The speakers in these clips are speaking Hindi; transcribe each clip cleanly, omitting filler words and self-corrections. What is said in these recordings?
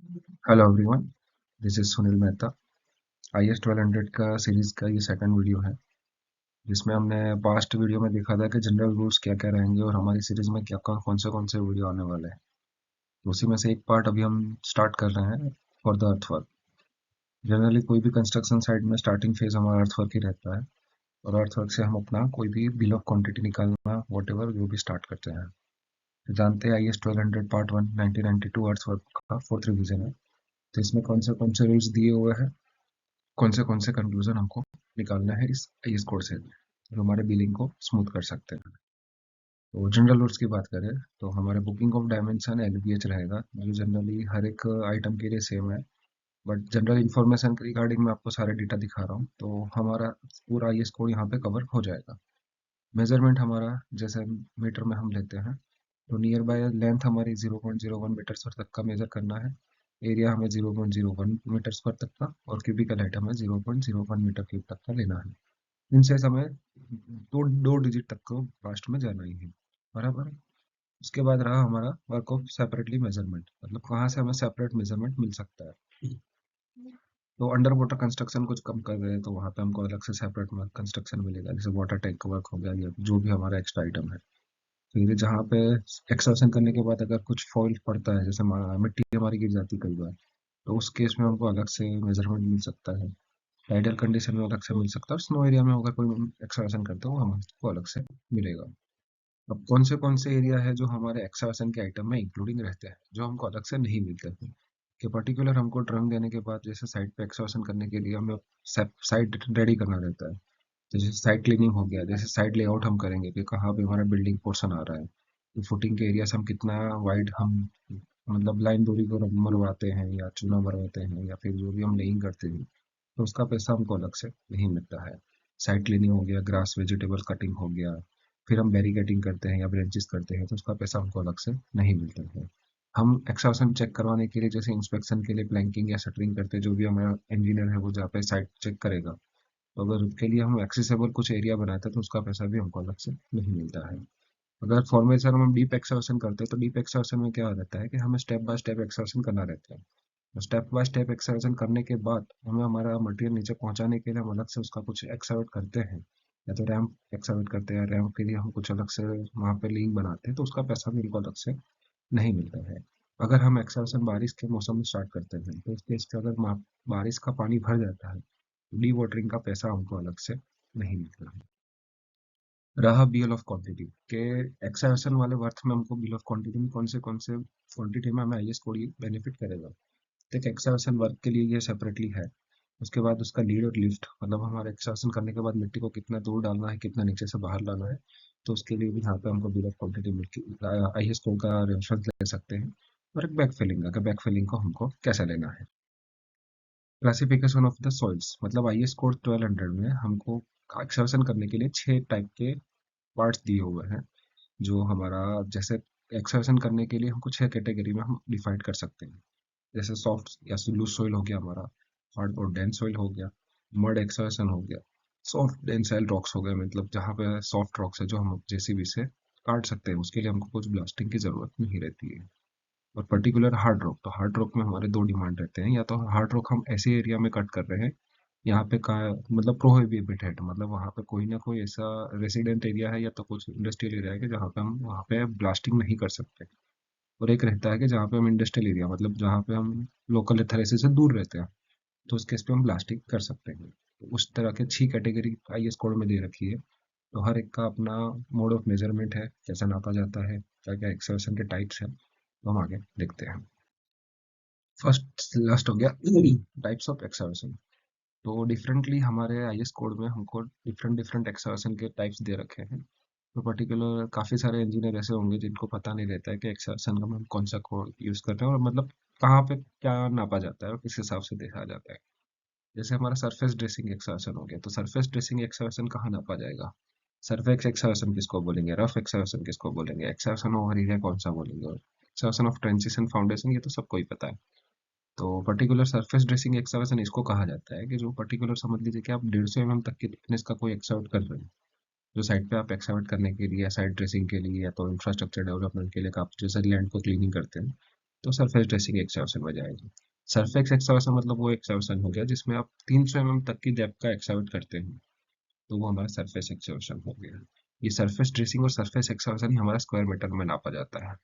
Hello everyone, this is Sunil Mehta. IS 1200 का सीरीज का ये सेकंड वीडियो है, जिसमें हमने पास्ट वीडियो में देखा था कि जनरल रूल्स क्या क्या रहेंगे और हमारी सीरीज में क्या कौन से वीडियो आने वाले हैं। तो उसी में से एक पार्ट अभी हम स्टार्ट कर रहे हैं फॉर द अर्थवर्क। जनरली कोई भी कंस्ट्रक्शन साइट में स्टार्टिंग फेज हमारा अर्थवर्क ही रहता है, और अर्थवर्क से हम अपना कोई भी बिल ऑफ क्वांटिटी निकालना वॉट एवर जो भी स्टार्ट करते हैं। तो जानते हैं IS 1200 पार्ट 1 1992 अर्थवर्क का फोर्थ रिवीजन है। तो इसमें कौन से रूल्स दिए हुए हैं, कौन से कंक्लूजन हमको निकालना है इस कोड से, जो हमारे बिलिंग को स्मूथ कर सकते हैं। तो जनरल रूल्स की बात करें तो हमारे बुकिंग ऑफ डायमेंशन LBH रहेगा, जो जनरली हर एक आइटम के लिए सेम है। बट जनरल इन्फॉर्मेशन के रिगार्डिंग मैं आपको सारे डेटा दिखा रहा हूँ, तो हमारा पूरा IS कोड यहाँ पे कवर हो जाएगा। मेजरमेंट हमारा जैसे मीटर में हम लेते हैं, तो नियर बाय लेंथ हमारी 0.01 मीटर स्क्वायर तक का मेजर करना है। एरिया हमें 0.01 मीटर स्क्वायर तक का, और क्यूबिकल हाइट हमें 0.01 मीटर क्यूब तक का लेना है। इनसे हमें दो डिजिट तक को लास्ट में जाना ही है, बराबर। उसके बाद रहा हमारा वर्क ऑफ सेपरेटली मेजरमेंट, मतलब कहाँ से हमें सेपरेट मेजरमेंट मिल सकता है। तो अंडर वाटर कंस्ट्रक्शन कुछ कम कर रहे हैं, तो वहाँ पे हमको अलग से सेपरेट कंस्ट्रक्शन मिलेगा, जैसे वाटर टैंक का वर्क हो गया या जो भी हमारा एक्स्ट्रा आइटम है। फिर जहाँ पे एक्सवर्सन करने के बाद अगर कुछ फॉइल पड़ता है, जैसे मिट्टी हमारी गिर जाती है कई बार, तो उस केस में हमको अलग से मेजरमेंट मिल सकता है। आइडियल कंडीशन में अलग से मिल सकता है, और स्नो एरिया में अगर कोई एक्सवर्सन करते हो वो हमको अलग से मिलेगा। अब कौन से एरिया है जो हमारे एक्सवर्सन के आइटम में इंक्लूडिंग रहते हैं, जो हमको अलग से नहीं मिलते हैं। कि पर्टिकुलर हमको ड्राइंग देने के बाद जैसे साइट पे एक्सवर्सन करने के लिए हमें साइट रेडी करना रहता है। जैसे साइट क्लीनिंग हो गया, जैसे साइट लेआउट हम करेंगे कि कहाँ पे हमारा बिल्डिंग पोर्शन आ रहा है, तो फुटिंग के एरिया से हम कितना वाइड हम मतलब लाइन दूरी को मरवाते हैं या चूना मरवाते हैं, या फिर जो भी हम लेइंग करते हैं, तो उसका पैसा हमको अलग से नहीं मिलता है। साइट क्लीनिंग हो गया, ग्रास वेजिटेबल कटिंग हो गया, फिर हम बैरिकेडिंग करते हैं या ब्रेंचेस करते हैं, तो उसका पैसा हमको अलग से नहीं मिलता है। हम एक्सवर्सन चेक करवाने के लिए जैसे इंस्पेक्शन के लिए प्लैंकिंग या शटरिंग करते हैं, जो भी हमारा इंजीनियर है वो जहाँ पे साइट चेक करेगा, तो अगर उसके लिए हम एक्सेसिबल कुछ एरिया बनाते हैं तो उसका पैसा भी हमको अलग से नहीं मिलता है। अगर फॉर्मेशन हम डीप एक्सवर्सन करते हैं, तो डीप एक्सवर्सन में क्या रहता है कि हमें स्टेप बाय स्टेप एक्सवर्सन करना रहता है। स्टेप बाय स्टेप एक्सवर्सन करने के बाद हमें हमारा मटेरियल नीचे पहुंचाने के लिए हम अलग से उसका कुछ एक्सवर्ट करते हैं, या तो रैंप एक्सवर्ट करते हैं, रैंप के लिए हम कुछ अलग से वहाँ पे लिंक बनाते हैं, तो उसका पैसा भी हमको अलग से नहीं मिलता है। अगर हम एक्सवर्सन बारिश के मौसम में स्टार्ट करते हैं, तो इसके इसके अगर बारिश का पानी भर जाता है, डी वाटरिंग का पैसा हमको अलग से नहीं मिलता है। रहा बिल ऑफ क्वांटिटी के एक्सवर्सन वाले वर्थ में, हमको बिल ऑफ क्वांटिटी में कौन से क्वांटिटी में हमें IS कोड बेनिफिट करेगा। तो एक्सवर्सन वर्क के लिए ये सेपरेटली है। उसके बाद उसका लीड और लिफ्ट, मतलब हमारे एक्सवर्सन करने के बाद मिट्टी को कितना दूर डालना है, कितना नीचे से बाहर लाना है, तो उसके लिए भी यहाँ पे हमको बिल ऑफ क्वांटिटी मिलती IS कोड का रेफरेंस ले सकते हैं। और एक बैक फिलिंग का, बैक फिलिंग को हमको कैसे लेना है। क्लासिफिकेशन ऑफ द सॉइल्स, मतलब IS कोड 1200 में हमको एक्सवर्सन करने के लिए 6 टाइप के पार्ट्स दिए हुए हैं, जो हमारा जैसे एक्सवर्सन करने के लिए हमको 6 कैटेगरी में हम डिफाइन कर सकते हैं। जैसे सॉफ्ट या लूज सॉइल हो गया हमारा, हार्ड और डेंस सॉइल हो गया, मड एक्सवर्सन हो गया, सॉफ्ट डेंसाइल रॉक्स हो गए, मतलब जहाँ पे सॉफ्ट रॉक्स है जो हम जेसीबी से काट सकते हैं, उसके लिए हमको कुछ ब्लास्टिंग की जरूरत नहीं रहती है। और पर्टिकुलर हार्ड रॉक, तो हार्ड रॉक में हमारे दो डिमांड रहते हैं, या तो हार्ड रॉक हम ऐसे एरिया में कट कर रहे हैं यहाँ पे का मतलब प्रोहिबिटेड है, मतलब वहाँ पे कोई ना कोई ऐसा रेसिडेंट एरिया है या तो कुछ इंडस्ट्रियल एरिया है कि जहाँ पे हम वहाँ पे ब्लास्टिंग नहीं कर सकते। और एक रहता है कि जहाँ पे हम इंडस्ट्रियल एरिया, मतलब जहाँ पे हम लोकल अथॉरिटी से दूर रहते हैं, तो उस केस पे हम ब्लास्टिंग कर सकते हैं। तो उस तरह के 6 कैटेगरी IS कोड में दे रखी है। तो हर एक का अपना मोड ऑफ मेजरमेंट है, कैसे नापा जाता है, क्या क्या एक्सवर्सन के टाइप्स हैं, तो हम आगे देखते हैं। फर्स्ट लास्ट हो गया टाइप्स ऑफ एक्सवर्सन। तो डिफरेंटली हमारे IS कोड में हमको डिफरेंट डिफरेंट एक्सवर्सन के टाइप्स दे रखे हैं। तो पर्टिकुलर काफ़ी सारे इंजीनियर ऐसे होंगे जिनको पता नहीं रहता है कि एक्सवर्सन का हम कौन सा कोड यूज़ करते हैं, और मतलब कहाँ पे क्या नापा जाता है और किस हिसाब से देखा जाता है। जैसे हमारा सरफेस ड्रेसिंग एक्सवर्सन हो गया, तो सरफेस ड्रेसिंग एक्सवर्सन कहाँ नापा जाएगा। सरफेस एक्सवर्सन किसको बोलेंगे, रफ एक्सवर्सन किसको बोलेंगे, एक्सवर्सन ओवर एरिया कौन सा बोलेंगे, और एक्सवर्सन ऑफ ट्रांजिशन फाउंडेशन, ये तो सबको ही पता है। तो पर्टिकुलर सरफेस ड्रेसिंग एक्सवर्सन इसको कहा जाता है कि जो पर्टिकुलर समझ लीजिए कि आप 150 mm तक की थिकनेस का कोई एक्सवर्ट कर रहे हैं, जो साइड पे आप एक्सवर्ट करने के लिए या साइड ड्रेसिंग के लिए या तो इंफ्रास्ट्रक्चर डेवलपमेंट के लिए आप जैसे लैंड को क्लीनिंग करते हैं, तो सरफेस ड्रेसिंग एक्सकैवेशन में जाएगी। सरफेस एक्सकैवेशन मतलब वो एक्सकैवेशन हो गया जिसमें आप 300 mm तक की डेप्थ का एक्सकैवेट करते हैं, तो वो हमारा सरफेस एक्सकैवेशन हो गया। ये सरफेस ड्रेसिंग और सरफेस एक्सकैवेशन ही हमारा स्क्वायर मीटर में नापा जाता है।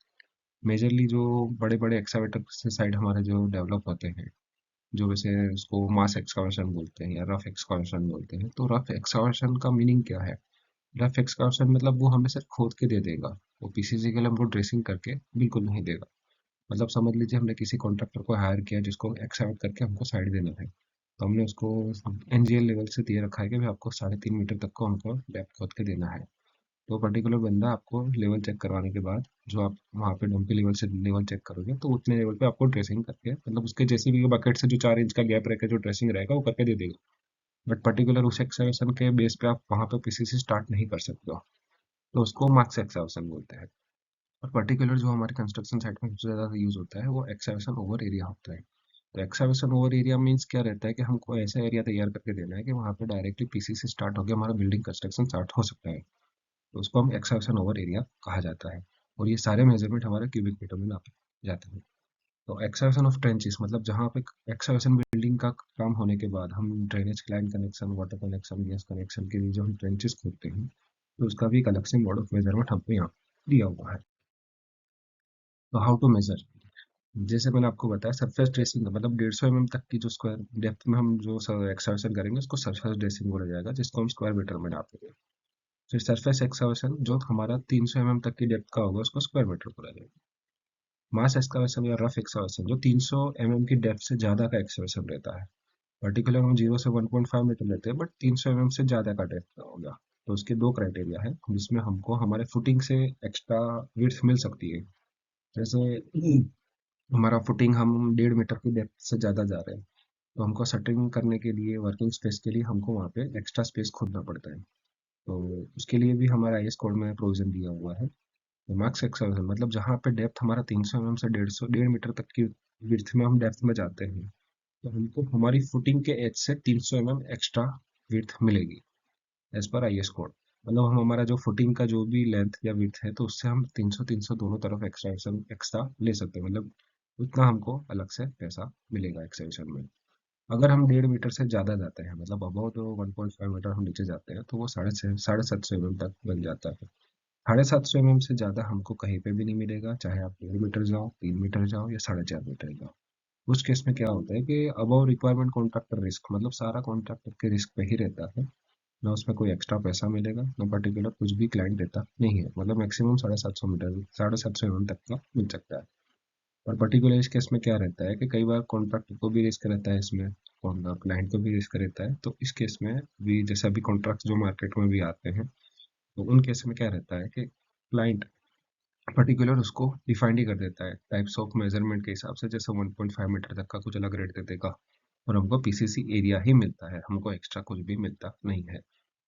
मेजरली जो बड़े बड़े एक्सकैवेटर से साइड हमारे जो डेवलप होते हैं, जो वैसे उसको मास एक्सकैवेशन बोलते हैं या रफ एक्सकैवेशन बोलते हैं, तो रफ एक्सकैवेशन का मीनिंग क्या है? रफ एक्सकैवेशन मतलब वो हमें सिर्फ खोद के दे देगा, वो पीसीसी के लिए हमको ड्रेसिंग करके बिल्कुल नहीं देगा। मतलब समझ लीजिए हमने किसी कॉन्ट्रैक्टर को हायर किया जिसको एक्सकैवेट करके हमको साइड देना है, तो हमने उसको एनजीएल लेवल से दिए रखा है कि भाई आपको 3.5 मीटर तक को हमको डेप्थ खोद के देना है। तो पर्टिकुलर बंदा आपको लेवल चेक करवाने के बाद, जो आप वहाँ पे डंपी लेवल से लेवल चेक करोगे, तो उतने लेवल पे आपको ड्रेसिंग करके, मतलब उसके जेसीबी के बकेट से जो 4 इंच का गैप रहेगा जो ड्रेसिंग रहेगा वो करके दे देगा। बट पर्टिकुलर उस एक्सकैवेशन के बेस पे आप वहाँ पे पीसीसी स्टार्ट नहीं कर सकते हो, तो उसको मार्क्स एक्सकैवेशन बोलते हैं। और पर्टिकुलर जो हमारे कंस्ट्रक्शन साइट में सबसे ज़्यादा यूज होता है वो एक्सकैवेशन ओवर एरिया होता है। तो एक्सकैवेशन ओवर एरिया मीन्स क्या रहता है कि हमको ऐसा एरिया तैयार करके देना है कि वहाँ पे डायरेक्टली पीसीसी स्टार्ट होकर हमारा बिल्डिंग कंस्ट्रक्शन स्टार्ट हो सकता है, तो उसको हम एक्सकैवेशन ओवर एरिया कहा जाता है। और ये सारे मेजरमेंट हमारे क्यूबिक मीटर में नापे जाते हैं। तो एक्सकैवेशन ऑफ ट्रेंचेस मतलब जहाँ पे एक्सकैवेशन बिल्डिंग का काम होने के बाद हम drainage line connection, water connection, gas connection के लिए जो हम ट्रेंचेस खोदते हैं, तो उसका भी एक अलग से मोड ऑफ मेजरमेंट हमको यहाँ दिया हुआ है। तो हाउ टू मेजर, जैसे मैंने आपको बताया सरफेस ड्रेसिंग मतलब 150 mm तक की जो स्क्वायर डेप्थ में हम जो एक्सकैवेशन करेंगे उसको सरफेस ड्रेसिंग बोला जाएगा, जिसको हम स्क्वायर मीटर में नापेंगे। फिर सरफेस एक्सकैवेशन जो हमारा 300 mm तक की डेप्थ का होगा उसको स्क्वायर मीटर बोला जाएगा। मास एक्सकैवेशन या रफ एक्सकैवेशन जो 300 mm की डेप्थ से ज़्यादा का एक्सकैवेशन रहता है। पर्टिकुलर हम 0 से 1.5 मीटर लेते हैं, बट 300 mm से ज़्यादा का डेप्थ का होगा। तो उसके दो क्राइटेरिया है जिसमें हमको हमारे फुटिंग से एक्स्ट्रा विड्थ मिल सकती है। जैसे हमारा फुटिंग हम 1.5 मीटर की डेप्थ से ज़्यादा जा रहे हैं, तो हमको शटरिंग करने के लिए, वर्किंग स्पेस के लिए हमको वहाँ पे एक्स्ट्रा स्पेस खोदना पड़ता है। तो उसके लिए भी हमारा आईएस कोड में प्रोविजन दिया हुआ है। मैक्स एक्सकैवेशन मतलब जहाँ पे डेप्थ हमारा 300 mm से 1.5 मीटर तक की विड्थ में हम डेप्थ में जाते हैं, तो हमको हमारी फुटिंग के एज से 300 mm एक्स्ट्रा विड्थ मिलेगी एज पर आईएस कोड। मतलब हम हमारा जो फुटिंग का जो भी लेंथ या विड्थ है, तो उससे हम 300 दोनों तरफ एक्सटेंशन एक्स्ट्रा ले सकते हैं, मतलब उतना हमको अलग से पैसा मिलेगा एक्सटेंशन में। अगर हम 1.5 मीटर से ज़्यादा जाते हैं, मतलब अबाउट जो 1.5 मीटर हम नीचे जाते हैं, तो वो 750 mm तक बन जाता है। 750 mm से ज़्यादा हमको कहीं पे भी नहीं मिलेगा, चाहे आप 1.5 मीटर जाओ, 3 मीटर जाओ या 4.5 मीटर जाओ। उस केस में क्या होता है कि अबव रिक्वायरमेंट कॉन्ट्रैक्टर रिस्क मतलब सारा कॉन्ट्रैक्टर के रिस्क पे ही रहता है, ना उसमें कोई एक्स्ट्रा पैसा मिलेगा, ना पर्टिकुलर कुछ भी क्लाइंट देता नहीं है। मतलब मैक्सिमम 750 मीटर 750 mm तक का मिल सकता है। और पर्टिकुलर इस केस में क्या रहता है कि कई बार कॉन्ट्रैक्टर को भी रिस्क रहता है इसमें, और क्लाइंट को भी रिस्क रहता है। तो इस केस में भी जैसे अभी कॉन्ट्रैक्ट जो मार्केट में भी आते हैं, तो उन केस में क्या रहता है कि क्लाइंट पर्टिकुलर उसको डिफाइंड ही कर देता है टाइप्स ऑफ मेजरमेंट के हिसाब से, जैसे 1.5 मीटर तक का कुछ अलग रेट दे देगा, और हमको पीसीसी एरिया ही मिलता है, हमको एक्स्ट्रा कुछ भी मिलता नहीं है।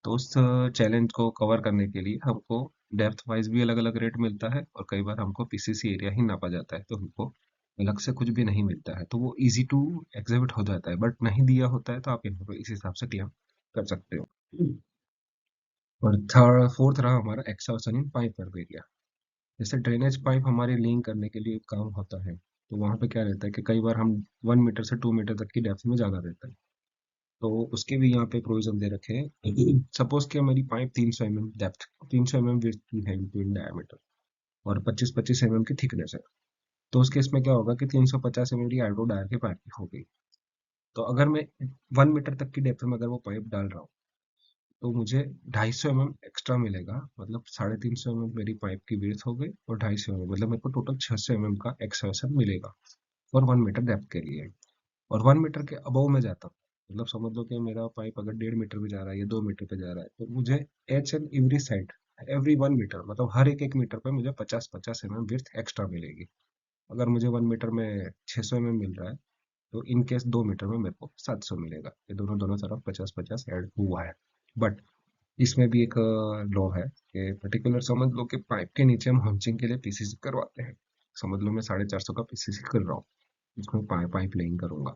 तो उस चैलेंज को कवर करने के लिए हमको डेप्थ वाइज भी अलग अलग रेट मिलता है, और कई बार हमको पीसीसी एरिया ही नापा जाता है, तो हमको अलग से कुछ भी नहीं मिलता है, तो वो इजी टू एग्जिबिट हो जाता है। बट नहीं दिया होता है तो आप यहाँ पे इस हिसाब से क्लेम कर सकते हो। और थर्ड फोर्थ रहा हमारा एक्सहाउसन इन पाइप वर्क एरिया। जैसे ड्रेनेज पाइप हमारे लीन करने के लिए काम होता है, तो वहाँ पे क्या रहता है कि कई बार हम 1 मीटर से 2 मीटर तक की डेप्थ में ज़्यादा रहता है, तो उसके भी यहाँ पे प्रोविजन दे रखे हैं। सपोज कि हमारी pipe 300 mm depth, 300 mm width की है इन डायमीटर, और 25-25 mm की थिकनेस है। तो उस केस में क्या होगा कि 350 mm की हाइड्रो डायल की पाइप हो गई। तो अगर मैं 1 मीटर तक की डेप्थ में अगर वो पाइप डाल रहा हूँ, तो मुझे 250 mm एक्स्ट्रा मिलेगा। मतलब 350 mm मेरी पाइप की विड्थ हो गई, और 250 mm मतलब मेरे को टोटल 600 mm का एक्सवर्सन मिलेगा और 1 मीटर डेप्थ के लिए। और 1 मीटर के अबव में जाता हूँ, मतलब समझ लो कि मेरा पाइप अगर 1.5 मीटर पे जा रहा है या 2 मीटर पे जा रहा है, तो मुझे each and every side, every 1 metre मतलब हर एक एक मीटर पे मुझे 50-50 mm विड्थ एक्स्ट्रा मिलेगी। अगर मुझे 1 मीटर में 600 mm मिल रहा है, तो इन केस 2 मीटर में मेरे को 700 मिलेगा। ये दोनों दोनों तरफ 50-50 ऐड हुआ है। बट इसमें भी एक लॉ है कि पर्टिकुलर समझ लो कि पाइप के नीचे हम हंचिंग के लिए पीसीसी करवाते हैं। समझ लो मैं 450 का पीसीसी कर रहा हूँ, इसमें पाइप लेइंग करूंगा।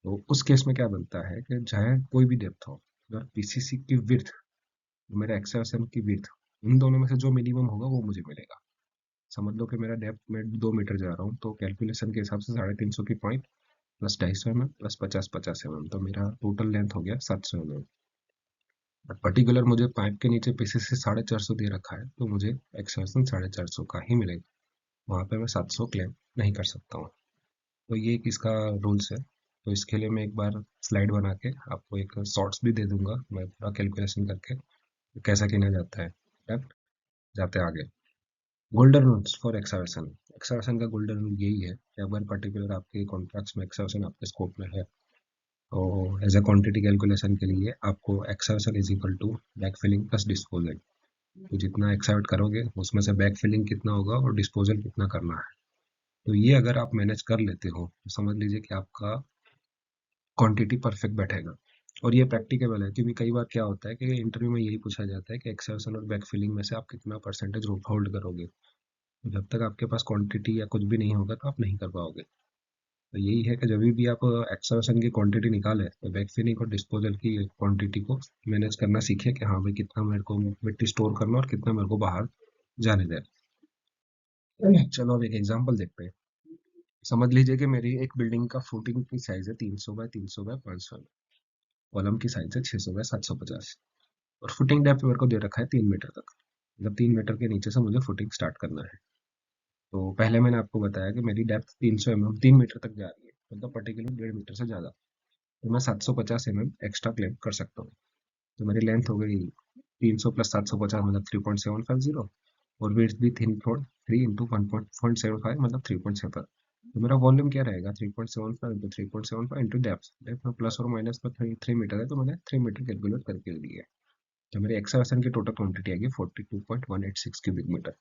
तो उस केस में क्या बनता है कि चाहे कोई भी डेप्थ हो, अगर पीसीसी की विड्थ, मेरा एक्सएलएसएम की विड्थ, इन दोनों में से जो मिनिमम होगा वो मुझे मिलेगा। समझ लो कि मेरा डेप्थ मैं 2 मीटर जा रहा हूँ, तो कैलकुलेशन के हिसाब से 350 की पॉइंट प्लस 250 mm प्लस 50 तो मेरा टोटल लेंथ हो गया 700 mm। बट पर्टिकुलर मुझे पाइप के नीचे पीछे से 450 दे रखा है, तो मुझे एक्सवर्सन 450 का ही मिलेगा। वहाँ पे मैं 700 क्लेम नहीं कर सकता हूँ। तो ये एक इसका रूल्स है। तो इसके लिए मैं एक बार स्लाइड बना के आपको एक शॉर्ट्स भी दे दूंगा, मैं पूरा कैलकुलेशन करके कैसा गिना जाता है। डेप्थ जाते आगे। Golden rules for excavation. Excavation का गोल्डन रूल यही है कि अगर पर्टिकुलर आपके कॉन्ट्रैक्ट्स में एक्सवर्सन आपके स्कोप में है, तो एज अ क्वांटिटी कैलकुलेशन के लिए आपको excavation is equal to back filling plus disposal. तो जितना एक्सर्ट करोगे उसमें से बैक फिलिंग कितना होगा और डिस्पोजल कितना करना है। तो ये अगर आप मैनेज कर लेते हो तो समझ लीजिए कि आपका क्वांटिटी परफेक्ट बैठेगा। और ये प्रैक्टिकेबल है, क्योंकि कई बार क्या होता है कि इंटरव्यू में यही पूछा जाता है कि एक्सर्शन और बैक फिलिंग में से आप कितना परसेंटेज होल्ड करोगे। तो जब तक आपके पास क्वांटिटी या कुछ भी नहीं होगा तो आप नहीं कर पाओगे। तो यही है कि जब भी आप एक्सर्शन की क्वांटिटी निकालें तो बैक फिलिंग और डिस्पोजल की क्वांटिटी को मैनेज करना सीखे कि हाँ भाई कितना मेरे को मिट्टी स्टोर करना और कितना मेरे को बाहर जाने देना। चलो अब एक एग्जांपल देखते हैं। समझ लीजिए कि मेरी एक बिल्डिंग का फुटिंग की साइज है 300 बाय 300 बाय 500। कॉलम की साइज है 600 बाय 750। और फुटिंग डेप्थ मेरे को दे रखा है 3 मीटर तक। मतलब 3 मीटर के नीचे से मुझे फुटिंग स्टार्ट करना है। तो पहले मैंने आपको बताया कि मेरी डेप्थ 300 mm 3 मीटर तक जा रही है, मतलब पर्टिकुलर 1.5 मीटर से ज़्यादा। तो मैं 750 mm एक्स्ट्रा क्लेम कर सकता हूँ। तो मेरी लेंथ हो गई 300 प्लस 750 मतलब 3.750। और वेट भी 3 इंटू 1.75 मतलब 3.7। तो मेरा वॉल्यूम क्या रहेगा 3.75 इंटू 3.75 इंटू डेप्थ। डेप्थ में प्लस और माइनस में 3 मीटर है, तो मैंने 3 मीटर कैलकुलेट करके ली है। तो मेरे एक्सवर्सन की टोटल क्वांटिटी आएगी 42.186 क्यूबिक मीटर।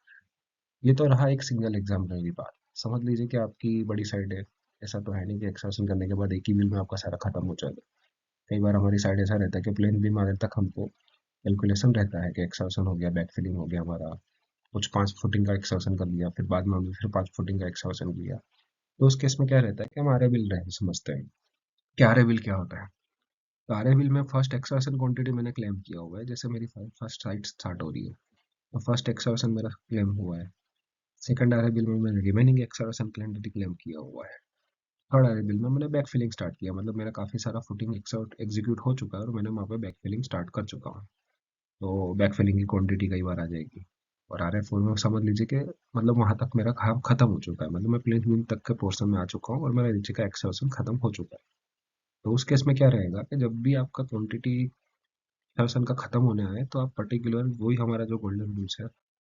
ये तो रहा एक सिंगल एग्जाम्पल की बात। समझ लीजिए कि आपकी बड़ी साइड है। ऐसा तो है नहीं कि एक्सवर्सन करने के बाद एक ही बिल में आपका सारा खत्म हो जाएगा। कई बार हमारी साइड ऐसा रहता है कि प्लेन बीम आने तक हमको कैलकुलेशन रहता है कि एक्सवर्सन हो गया, बैक फिलिंग हो गया हमारा, कुछ 5 फुटिंग का एक्सवर्सन कर लिया, फिर बाद में हमने फिर 5 फुटिंग का एक्सवर्सन किया। तो उस केस में क्या रहता है कि हम आरए बिल रहे समझते हैं कि आरए बिल क्या होता है। तो आरए बिल में फर्स्ट एक्सवर्सन क्वांटिटी मैंने क्लेम किया हुआ है, जैसे मेरी फर्स्ट साइड स्टार्ट हो रही है तो फर्स्ट एक्सवर्सन मेरा क्लेम हुआ है। सेकंड आरए बिल में मैंने रिमेनिंग एक्सवर्सन क्वांटिटी क्लेम किया हुआ है। थर्ड आरए बिल में मैंने बैक फिलिंग स्टार्ट किया, मतलब मेरा काफ़ी सारा फुटिंग एग्जीक्यूट हो चुका है और मैंने वहाँ पे बैक फिलिंग स्टार्ट कर चुका हूँ। तो बैक फिलिंग की क्वांटिटी कई बार आ जाएगी। और आर एफ फोर में समझ लीजिए कि मतलब वहाँ तक मेरा काम खत्म हो चुका है, मतलब मैं प्लेन विंग तक के पोर्शन में आ चुका हूँ और मेरा नीचे का एक्सवर्सन खत्म हो चुका है। तो उस केस में क्या रहेगा कि जब भी आपका क्वांटिटी एक्सवर्सन का खत्म होने आए तो आप पर्टिकुलर वही हमारा जो गोल्डन रूल्स है